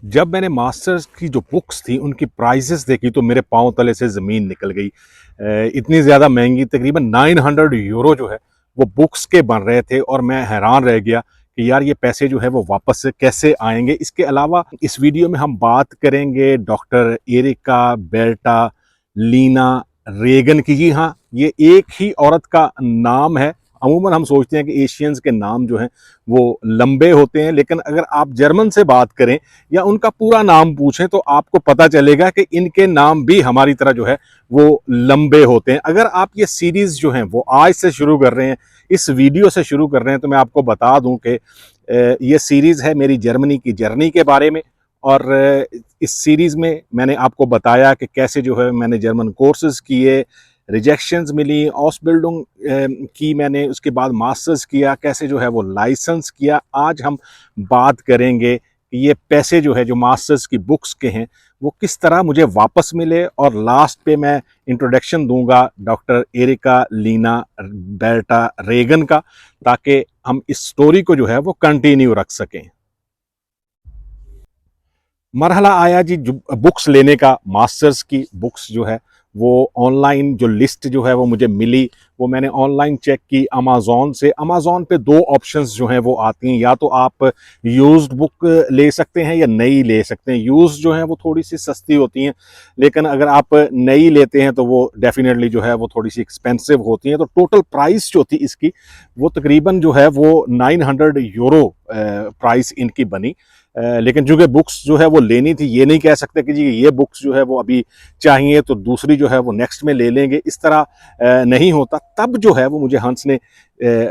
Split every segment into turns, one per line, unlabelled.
जब मैंने मास्टर्स की जो बुक्स थी उनकी प्राइसेस देखी तो मेरे पाँव तले से ज़मीन निकल गई। इतनी ज़्यादा महंगी तकरीबन 900 यूरो जो है वो बुक्स के बन रहे थे और मैं हैरान रह गया कि यार ये पैसे जो है वो वापस से कैसे आएंगे। इसके अलावा इस वीडियो में हम बात करेंगे डॉक्टर एरिका बेल्टा लीना रेगन की। जी हाँ, ये एक ही औरत का नाम है। अमूमन हम सोचते हैं कि एशियंस के नाम जो हैं वो लंबे होते हैं, लेकिन अगर आप जर्मन से बात करें या उनका पूरा नाम पूछें तो आपको पता चलेगा कि इनके नाम भी हमारी तरह जो है वो लंबे होते हैं। अगर आप ये सीरीज जो हैं वो आज से शुरू कर रहे हैं, इस वीडियो से शुरू कर रहे हैं, तो मैं आपको बता दूं कि ये सीरीज है मेरी जर्मनी की जर्नी के बारे में। और इस सीरीज में मैंने आपको बताया कि कैसे जो है मैंने जर्मन कोर्सेज किए, रिजेक्शंस मिली, ऑसबिल्डिंग की मैंने, उसके बाद मास्टर्स किया, कैसे जो है वो लाइसेंस किया। आज हम बात करेंगे कि ये पैसे जो है जो मास्टर्स की बुक्स के हैं वो किस तरह मुझे वापस मिले, और लास्ट पे मैं इंट्रोडक्शन दूंगा डॉक्टर एरिका लीना बेल्टा रेगन का, ताकि हम इस स्टोरी को जो है वो कंटिन्यू रख सकें। मरहला आया जी बुक्स लेने का। मास्टर्स की बुक्स जो है वो ऑनलाइन जो लिस्ट जो है वो मुझे मिली, वो मैंने ऑनलाइन चेक की अमेज़ॉन से। अमेज़ॉन पे दो ऑप्शंस जो हैं वो आती हैं, या तो आप यूज्ड बुक ले सकते हैं या नई ले सकते हैं। यूज्ड जो है वो थोड़ी सी सस्ती होती हैं, लेकिन अगर आप नई लेते हैं तो वो डेफिनेटली जो है वो थोड़ी सी एक्सपेंसिव होती हैं। तो टोटल प्राइस जो थी इसकी वो तकरीबन जो है वो 900 यूरो प्राइस इनकी बनी। लेकिन चूंकि बुक्स जो है वो लेनी थी, ये नहीं कह सकते कि जी ये बुक्स जो है वो अभी चाहिए तो दूसरी जो है वो नेक्स्ट में ले लेंगे, इस तरह नहीं होता। तब जो है वो मुझे हंस ने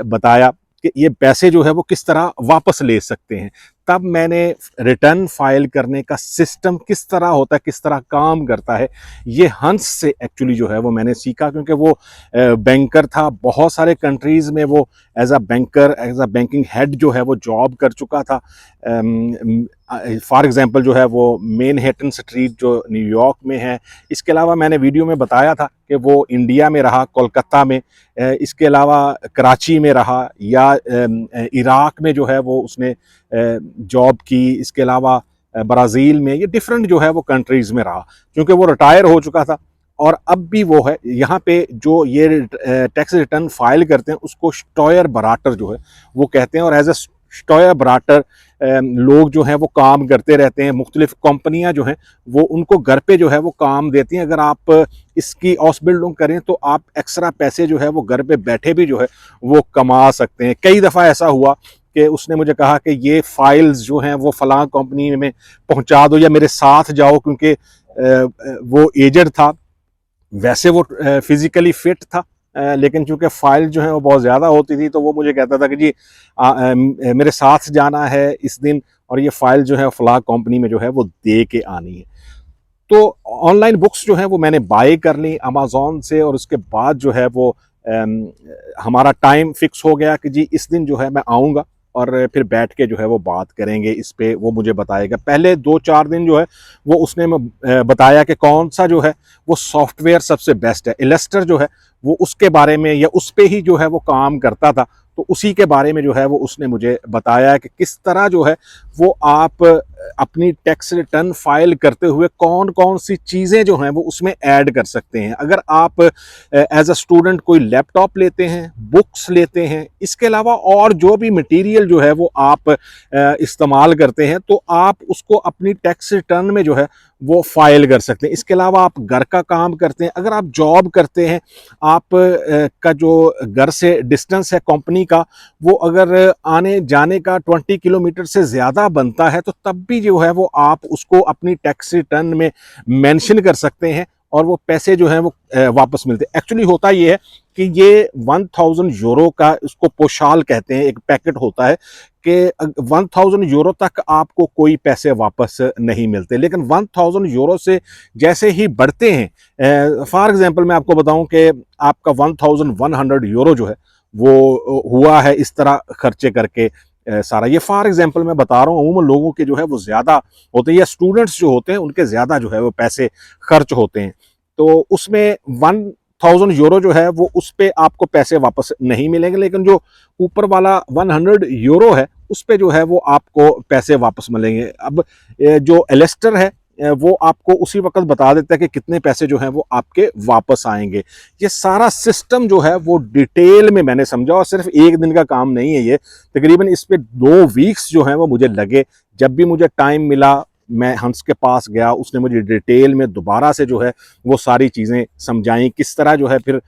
बताया कि ये पैसे जो है वो किस तरह वापस ले सकते हैं। तब मैंने रिटर्न फाइल करने का सिस्टम किस तरह होता है, किस तरह काम करता है, ये हंस से एक्चुअली जो है वो मैंने सीखा, क्योंकि वो बैंकर था। बहुत सारे कंट्रीज़ में वो as a banker, as a banking head जो है वो जॉब कर चुका था। फॉर एग्जांपल जो है वो मैनहट्टन स्ट्रीट जो न्यूयॉर्क में है। इसके अलावा मैंने वीडियो में बताया था कि वो इंडिया में रहा, कोलकाता में, इसके अलावा कराची में रहा, या इराक में जो है वो उसने जॉब की। इसके अलावा ब्राज़ील में, ये डिफरेंट जो है वो कंट्रीज़ में रहा, क्योंकि वो रिटायर हो चुका था। और अब भी वो है यहाँ पे जो ये टैक्स रिटर्न फाइल करते हैं उसको स्टॉयर बराटर जो है वो कहते हैं। और एज ए स्टॉयर बराटर लोग जो हैं वो काम करते रहते हैं। मुख्तलिफ कंपनियां जो हैं वो उनको घर पे जो है वो काम देती हैं। अगर आप इसकी ऑसबिल्डिंग करें तो आप एक्स्ट्रा पैसे जो है वो घर पे बैठे भी जो है वो कमा सकते हैं। कई दफ़ा ऐसा हुआ कि उसने मुझे कहा कि ये फाइल्स जो हैं वो फलां कंपनी में पहुंचा दो या मेरे साथ जाओ, क्योंकि वो एजड था। वैसे वो फिजिकली फिट था, लेकिन चूंकि फाइल जो है वो बहुत ज़्यादा होती थी, तो वो मुझे कहता था कि जी मेरे साथ जाना है इस दिन, और ये फाइल जो है फलां कंपनी में जो है वो दे के आनी है। तो ऑनलाइन बुक्स जो है वो मैंने बाय कर ली अमेज़ॉन से, और उसके बाद जो है वो हमारा टाइम फिक्स हो गया कि जी इस दिन जो है मैं आऊँगा और फिर बैठ के जो है वो बात करेंगे इस पे। वो मुझे बताएगा। पहले 2-4 दिन जो है वो उसने बताया कि कौन सा जो है वो सॉफ्टवेयर सबसे बेस्ट है। इलस्टर जो है वो उसके बारे में, या उस पे ही जो है वो काम करता था, तो उसी के बारे में जो है वो उसने मुझे बताया कि किस तरह जो है वो आप अपनी टैक्स रिटर्न फाइल करते हुए कौन कौन सी चीज़ें जो हैं वो उसमें ऐड कर सकते हैं। अगर आप एज अ स्टूडेंट कोई लैपटॉप लेते हैं, बुक्स लेते हैं, इसके अलावा और जो भी मटेरियल जो है वो आप इस्तेमाल करते हैं, तो आप उसको अपनी टैक्स रिटर्न में जो है वो फाइल कर सकते हैं। इसके अलावा आप घर का काम करते हैं, अगर आप जॉब करते हैं, आप का जो घर से डिस्टेंस है कंपनी का, वो अगर आने जाने का 20 किलोमीटर से ज़्यादा बनता है, तो तब भी जो है वो आप उसको अपनी टैक्स रिटर्न में मेंशन कर सकते हैं, और वो पैसे जो हैं वो वापस मिलते हैं। एक्चुअली होता ये है कि ये 1000 यूरो का, उसको पोशाल कहते हैं, एक पैकेट होता है कि 1000 यूरो तक आपको कोई पैसे वापस नहीं मिलते। लेकिन 1000 यूरो से जैसे ही बढ़ते हैं, फॉर एग्जांपल मैं आपको बताऊं कि आपका 1100 यूरो जो है वो हुआ है इस तरह खर्चे करके सारा। ये फॉर एग्जांपल मैं बता रहा हूँ, अमूमन लोगों के जो है वो ज़्यादा होते हैं, या स्टूडेंट्स जो होते हैं उनके ज़्यादा जो है वो पैसे खर्च होते हैं। तो उसमें 1,000 यूरो जो है वो उस पे आपको पैसे वापस नहीं मिलेंगे, लेकिन जो ऊपर वाला 100 यूरो है उस पे जो है वो आपको पैसे वापस मिलेंगे। अब जो एलेस्टर है वो आपको उसी वक्त बता देता है कि कितने पैसे जो हैं वो आपके वापस आएंगे। ये सारा सिस्टम जो है वो डिटेल में मैंने समझा, और सिर्फ एक दिन का काम नहीं है ये, तकरीबन इस पे 2 वीक्स जो हैं वो मुझे लगे। जब भी मुझे टाइम मिला मैं हंस के पास गया, उसने मुझे डिटेल में दोबारा से जो है वो सारी चीज़ें समझाई, किस तरह जो है फिर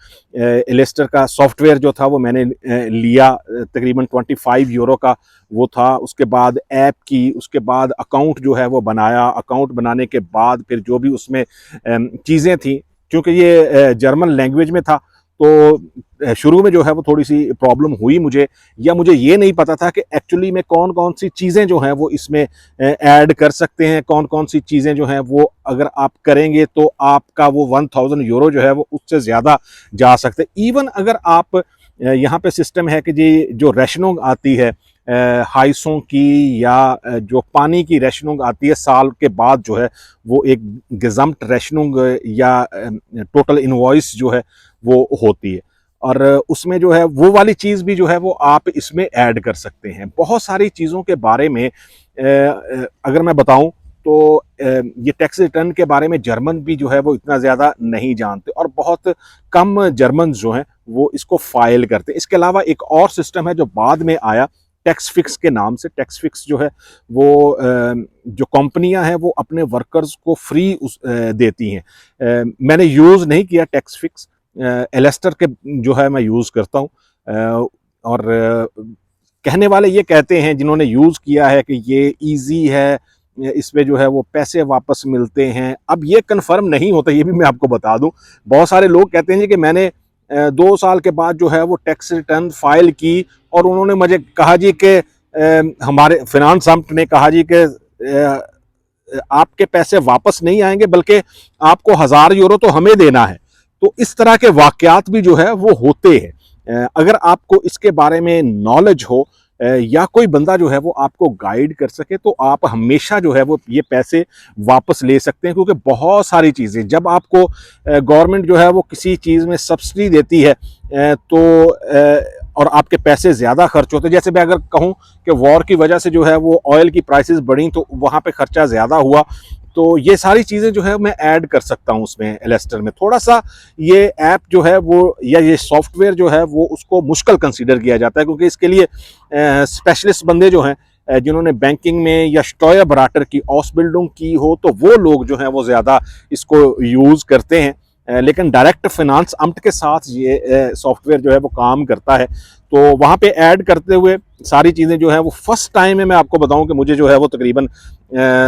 एलेस्टर का सॉफ्टवेयर जो था वो मैंने लिया, तकरीबन 25 यूरो का वो था। उसके बाद ऐप की, उसके बाद अकाउंट जो है वो बनाया, अकाउंट बनाने के बाद फिर जो भी उसमें चीज़ें थी, क्योंकि ये जर्मन लैंग्वेज में था तो शुरू में जो है वो थोड़ी सी प्रॉब्लम हुई मुझे, या मुझे ये नहीं पता था कि एक्चुअली में कौन कौन सी चीज़ें जो हैं वो इसमें ऐड कर सकते हैं, कौन कौन सी चीज़ें जो हैं वो अगर आप करेंगे तो आपका वो 1,000 यूरो जो है वो उससे ज़्यादा जा सकते हैं। इवन अगर आप यहाँ पे सिस्टम है कि जी जो रेशनिंग आती है हाइसों की, या जो पानी की रेशनिंग आती है साल के बाद जो है वो एक गजम्प्ट रेशनिंग या टोटल इनवॉइस जो है वो होती है, और उसमें जो है वो वाली चीज़ भी जो है वो आप इसमें ऐड कर सकते हैं। बहुत सारी चीज़ों के बारे में अगर मैं बताऊं तो ये टैक्स रिटर्न के बारे में जर्मन भी जो है वो इतना ज़्यादा नहीं जानते, और बहुत कम जर्मन जो हैं वो इसको फाइल करते हैं। इसके अलावा एक और सिस्टम है जो बाद में आया टैक्स फिक्स के नाम से। टैक्स फिक्स जो है वो जो कंपनियां हैं वो अपने वर्कर्स को फ्री देती हैं। मैंने यूज़ नहीं किया टैक्स फिक्स, एलेस्टर के जो है मैं यूज़ करता हूँ, और कहने वाले ये कहते हैं जिन्होंने यूज़ किया है कि ये इजी है, इसमें जो है वो पैसे वापस मिलते हैं। अब ये कंफर्म नहीं होता, ये भी मैं आपको बता दूं। बहुत सारे लोग कहते हैं कि मैंने 2 साल के बाद जो है वो टैक्स रिटर्न फाइल की, और उन्होंने मुझे कहा जी कि हमारे फिनांस अम्प्ट ने कहा जी कि आपके पैसे वापस नहीं आएंगे, बल्कि आपको 1,000 यूरो तो हमें देना है। तो इस तरह के वाकयात भी जो है वो होते हैं। अगर आपको इसके बारे में नॉलेज हो या कोई बंदा जो है वो आपको गाइड कर सके तो आप हमेशा जो है वो ये पैसे वापस ले सकते हैं, क्योंकि बहुत सारी चीज़ें जब आपको गवर्नमेंट जो है वो किसी चीज़ में सब्सिडी देती है तो और आपके पैसे ज़्यादा खर्च होते हैं, जैसे मैं अगर कहूँ कि वॉर की वजह से जो है वो ऑयल की प्राइसेस बढ़ी तो वहाँ पे खर्चा ज़्यादा हुआ, तो ये सारी चीज़ें जो है मैं ऐड कर सकता हूँ उसमें एलेस्टर में। थोड़ा सा ये ऐप जो है वो या ये सॉफ्टवेयर जो है वो उसको मुश्किल कंसीडर किया जाता है, क्योंकि इसके लिए स्पेशलिस्ट बंदे जो हैं जिन्होंने बैंकिंग में या स्टॉयर बराटर की ऑसबिल्डिंग की हो तो वो लोग जो हैं वो ज़्यादा इसको यूज़ करते हैं। लेकिन डायरेक्ट फिनांस अम्प्ट के साथ ये सॉफ्टवेयर जो है वो काम करता है, तो वहाँ पे ऐड करते हुए सारी चीज़ें जो है वो फर्स्ट टाइम में मैं आपको बताऊं कि मुझे जो है वो तकरीबन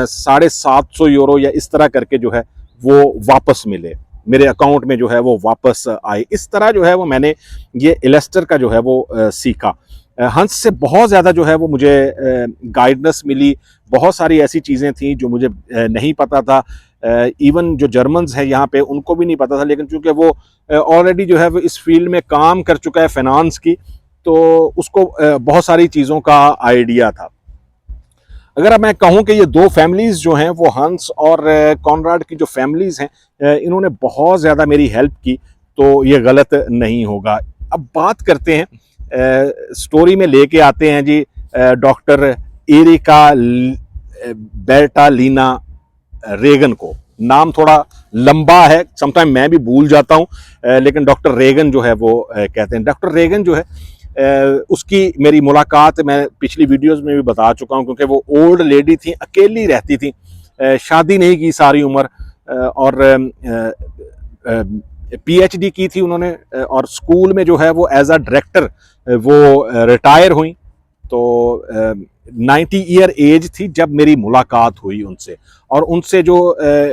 750 यूरो या इस तरह करके जो है वो वापस मिले, मेरे अकाउंट में जो है वो वापस आए। इस तरह जो है वो मैंने ये एलेस्टर का जो है वो सीखा। हंस से बहुत ज़्यादा जो है वो मुझे गाइडेंस मिली, बहुत सारी ऐसी चीज़ें थी जो मुझे नहीं पता था। इवन जो जर्मन्स हैं यहाँ पे उनको भी नहीं पता था, लेकिन चूंकि वो ऑलरेडी जो है वो इस फील्ड में काम कर चुका है फाइनेंस की, तो उसको बहुत सारी चीज़ों का आइडिया था। अगर मैं कहूँ कि ये 2 फैमिलीज़ जो हैं वो हंस और कॉनराड की जो फैमिलीज़ हैं इन्होंने बहुत ज़्यादा मेरी हेल्प की, तो ये गलत नहीं होगा। अब बात करते हैं स्टोरी में लेके आते हैं जी डॉक्टर एरिका बेर्टालिना रेगन को। नाम थोड़ा लंबा है, समटाइम मैं भी भूल जाता हूँ, लेकिन डॉक्टर रेगन जो है वो कहते हैं। डॉक्टर रेगन जो है उसकी मेरी मुलाकात मैं पिछली वीडियोस में भी बता चुका हूँ, क्योंकि वो ओल्ड लेडी थी, अकेली रहती थी, शादी नहीं की सारी उम्र, और पीएचडी की थी उन्होंने, और स्कूल में जो है वो एज अ डायरेक्टर वो रिटायर हुई। तो 90 ईयर एज थी जब मेरी मुलाकात हुई उनसे, और उनसे जो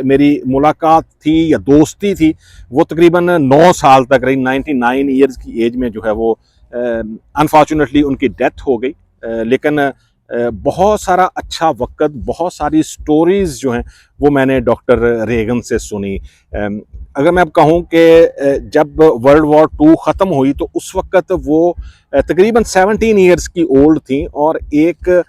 मेरी मुलाकात थी या दोस्ती थी वो तकरीबन 9 साल तक रही। 99 ईयर्स की एज में जो है वो अनफॉर्चुनेटली उनकी डेथ हो गई, लेकिन बहुत सारा अच्छा वक्त, बहुत सारी स्टोरीज़ जो हैं वो मैंने डॉक्टर रेगन से सुनी। अगर मैं अब कहूँ कि जब वर्ल्ड वॉर 2 ख़त्म हुई तो उस वक्त वो तकरीबन 17 ईयर्स की ओल्ड थी, और एक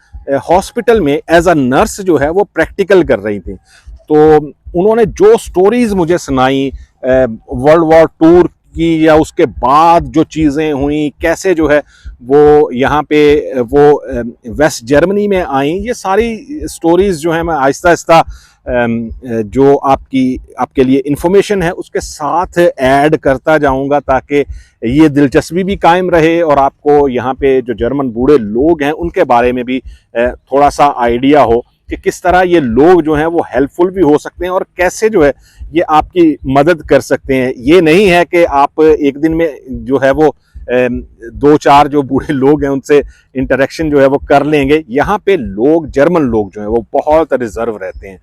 हॉस्पिटल में एज अ नर्स जो है वो प्रैक्टिकल कर रही थी। तो उन्होंने जो स्टोरीज़ मुझे सुनाई वर्ल्ड वॉर 2 की या उसके बाद जो चीज़ें हुई, कैसे जो है वो यहाँ पे वो वेस्ट जर्मनी में आई, ये सारी स्टोरीज़ जो है मैं आहिस्ता आहिस्ता जो आपके लिए इन्फॉर्मेशन है उसके साथ ऐड करता जाऊंगा, ताकि ये दिलचस्पी भी कायम रहे और आपको यहाँ पे जो जर्मन बूढ़े लोग हैं उनके बारे में भी थोड़ा सा आइडिया हो कि किस तरह ये लोग जो हैं वो हेल्पफुल भी हो सकते हैं और कैसे जो है ये आपकी मदद कर सकते हैं। ये नहीं है कि आप एक दिन में जो है वो दो चार जो बूढ़े लोग हैं उनसे इंटरेक्शन जो है वो कर लेंगे। यहाँ पे लोग, जर्मन लोग जो हैं वो बहुत रिजर्व रहते हैं।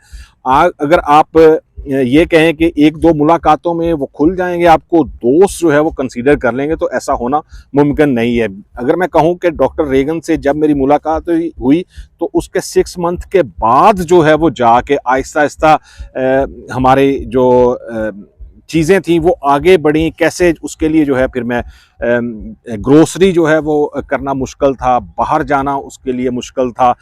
अगर आप ये कहें कि एक दो मुलाकातों में वो खुल जाएंगे, आपको दोस्त जो है वो कंसीडर कर लेंगे, तो ऐसा होना मुमकिन नहीं है। अगर मैं कहूँ कि डॉक्टर रेगन से जब मेरी मुलाकात हुई तो उसके 6 मंथ के बाद जो है वो जाके आहिस्ता आहिस्ता हमारे जो चीज़ें थी वो आगे बढ़ी। कैसे उसके लिए जो है फिर मैं ग्रोसरी जो है वो करना मुश्किल था, बाहर जाना उसके लिए मुश्किल था,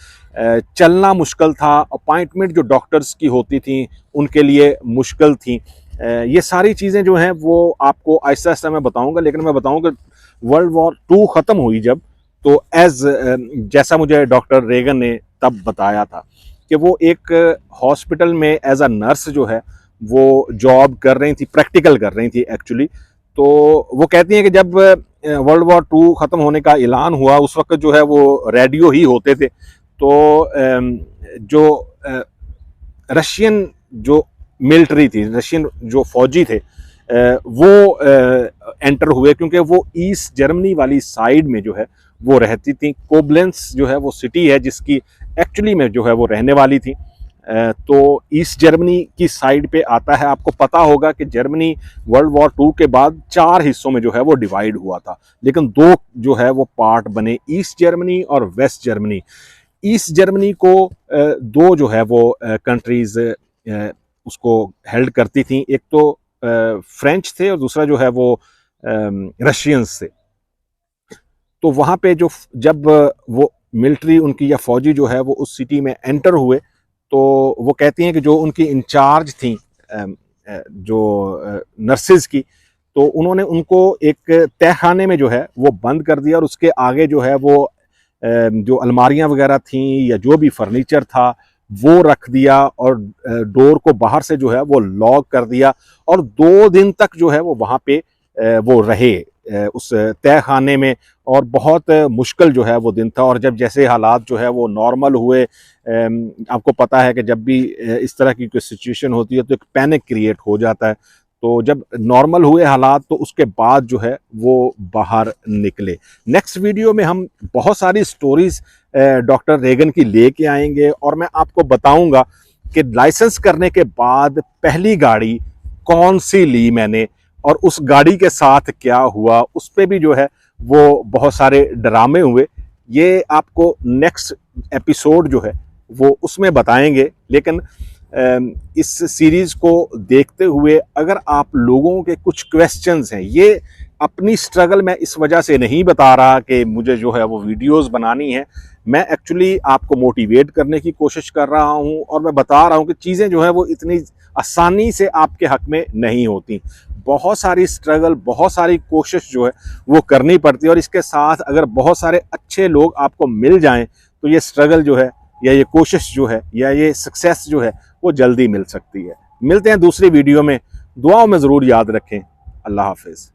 चलना मुश्किल था, अपॉइंटमेंट जो डॉक्टर्स की होती थी उनके लिए मुश्किल थी। ये सारी चीज़ें जो हैं वो आपको आहिस्ता आहिस्ता मैं बताऊंगा। लेकिन मैं बताऊंगा वर्ल्ड वॉर 2 ख़त्म हुई जब, तो जैसा मुझे डॉक्टर रेगन ने तब बताया था कि वो एक हॉस्पिटल में एज अ नर्स जो है वो जॉब कर रही थी, प्रैक्टिकल कर रही थी एक्चुअली। तो वो कहती हैं कि जब वर्ल्ड वॉर 2 ख़त्म होने का ऐलान हुआ उस वक्त जो है वो रेडियो ही होते थे। तो जो रशियन जो मिलिट्री थी, रशियन जो फौजी थे, वो एंटर हुए, क्योंकि वो ईस्ट जर्मनी वाली साइड में जो है वो रहती थी। कोब्लेंस जो है वो सिटी है जिसकी एक्चुअली में जो है वो रहने वाली थी। तो ईस्ट जर्मनी की साइड पे आता है। आपको पता होगा कि जर्मनी वर्ल्ड वॉर 2 के बाद 4 हिस्सों में जो है वो डिवाइड हुआ था, लेकिन 2 जो है वो पार्ट बने, ईस्ट जर्मनी और वेस्ट जर्मनी। ईस्ट जर्मनी को 2 जो है वो कंट्रीज उसको हेल्ड करती थी। एक तो फ्रेंच थे और दूसरा जो है वो रशियंस थे। तो वहाँ पे जब वो मिलिट्री उनकी या फौजी जो है वो उस सिटी में एंटर हुए, तो वो कहती हैं कि जो उनकी इंचार्ज थी जो नर्सेज की, तो उन्होंने उनको एक तहखाने में जो है वो बंद कर दिया और उसके आगे जो है वो जो अलमारियां वगैरह थीं या जो भी फर्नीचर था वो रख दिया और डोर को बाहर से जो है वो लॉक कर दिया। और 2 दिन तक जो है वो वहाँ पे वो रहे उस तहखाने में, और बहुत मुश्किल जो है वो दिन था। और जब जैसे हालात जो है वो नॉर्मल हुए, आपको पता है कि जब भी इस तरह की कोई सिचुएशन होती है तो एक पैनिक क्रिएट हो जाता है। तो जब नॉर्मल हुए हालात तो उसके बाद जो है वो बाहर निकले। नेक्स्ट वीडियो में हम बहुत सारी स्टोरीज डॉक्टर रेगन की लेके आएंगे और मैं आपको बताऊंगा कि लाइसेंस करने के बाद पहली गाड़ी कौन सी ली मैंने और उस गाड़ी के साथ क्या हुआ, उस पर भी जो है वो बहुत सारे ड्रामे हुए। ये आपको नेक्स्ट एपिसोड जो है वो उसमें बताएंगे। लेकिन इस सीरीज़ को देखते हुए अगर आप लोगों के कुछ क्वेश्चंस हैं, ये अपनी स्ट्रगल मैं इस वजह से नहीं बता रहा कि मुझे जो है वो वीडियोस बनानी है, मैं एक्चुअली आपको मोटिवेट करने की कोशिश कर रहा हूं और मैं बता रहा हूं कि चीज़ें जो है वो इतनी आसानी से आपके हक में नहीं होती। बहुत सारी स्ट्रगल, बहुत सारी कोशिश जो है वो करनी पड़ती है, और इसके साथ अगर बहुत सारे अच्छे लोग आपको मिल जाएं तो ये स्ट्रगल जो है या ये कोशिश जो है या ये सक्सेस जो है वो जल्दी मिल सकती है। मिलते हैं दूसरी वीडियो में, दुआओं में ज़रूर याद रखें। अल्लाह हाफिज़।